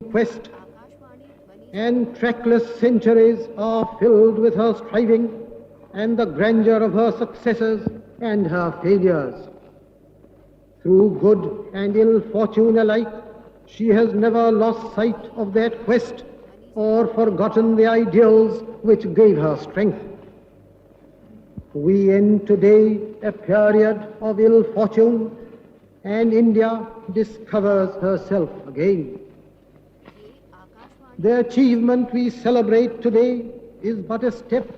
quest, and trackless centuries are filled with her striving and the grandeur of her successes and her failures. Through good and ill fortune alike, she has never lost sight of that quest or forgotten the ideals which gave her strength. We end today a period of ill fortune, and India discovers herself again. The achievement we celebrate today is but a step,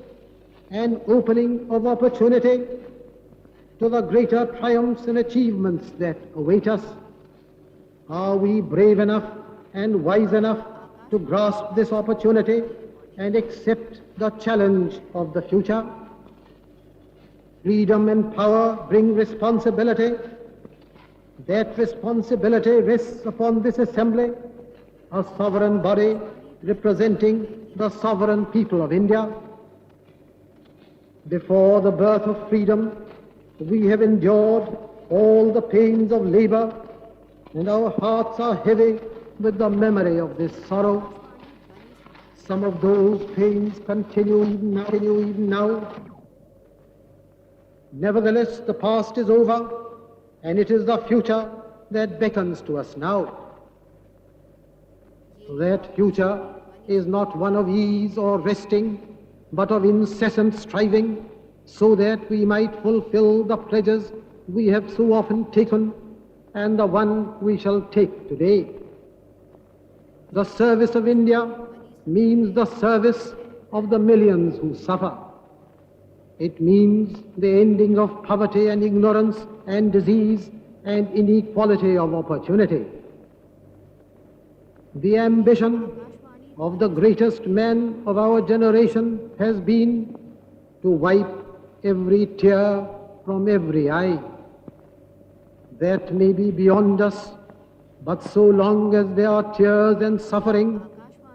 an opening of opportunity to the greater triumphs and achievements that await us. Are we brave enough and wise enough to grasp this opportunity and accept the challenge of the future? Freedom and power bring responsibility. That responsibility rests upon this assembly, a sovereign body representing the sovereign people of India. Before the birth of freedom, we have endured all the pains of labor, and our hearts are heavy with the memory of this sorrow. Some of those pains continue even now. Nevertheless, the past is over, and it is the future that beckons to us now. That future is not one of ease or resting, but of incessant striving, so that we might fulfill the pledges we have so often taken and the one we shall take today. The service of India means the service of the millions who suffer. It means the ending of poverty and ignorance and disease and inequality of opportunity. The ambition of the greatest man of our generation has been to wipe every tear from every eye. That may be beyond us, but so long as there are tears and suffering,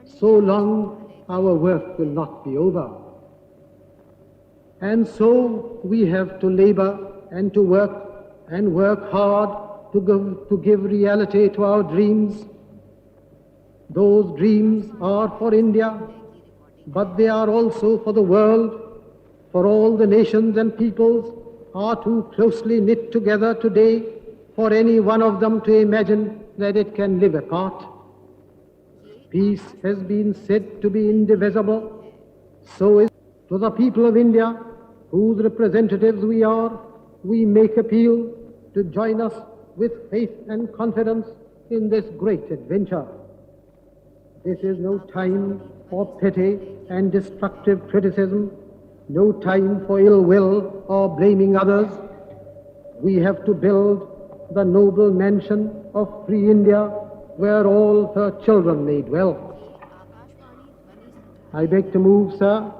so long our work will not be over. And so we have to labor and to work hard to give reality to our dreams. Those dreams are for India, but they are also for the world, for all the nations and peoples are too closely knit together today for any one of them to imagine that it can live apart. Peace has been said to be indivisible, so is to the people of India, whose representatives we are, we make appeal to join us with faith and confidence in this great adventure. This is no time for petty and destructive criticism, no time for ill will or blaming others. We have to build the noble mansion of free India where all her children may dwell. I beg to move, sir,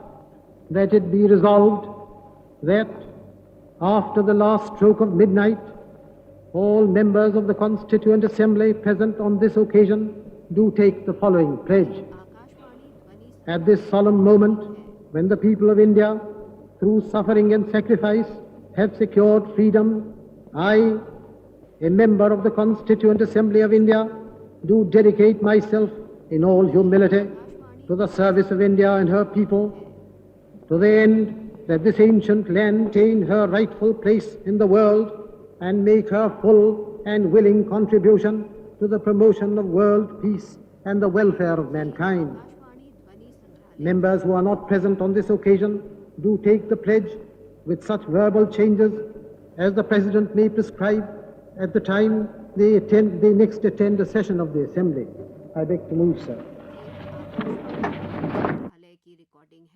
that it be resolved that after the last stroke of midnight, all members of the Constituent Assembly present on this occasion do take the following pledge. At this solemn moment, when the people of India, through suffering and sacrifice, have secured freedom, I, a member of the Constituent Assembly of India, do dedicate myself in all humility to the service of India and her people, to the end that this ancient land attain her rightful place in the world and make her full and willing contribution to the promotion of world peace and the welfare of mankind. Members who are not present on this occasion do take the pledge with such verbal changes as the President may prescribe at the time they next attend a session of the Assembly. I beg to move, sir.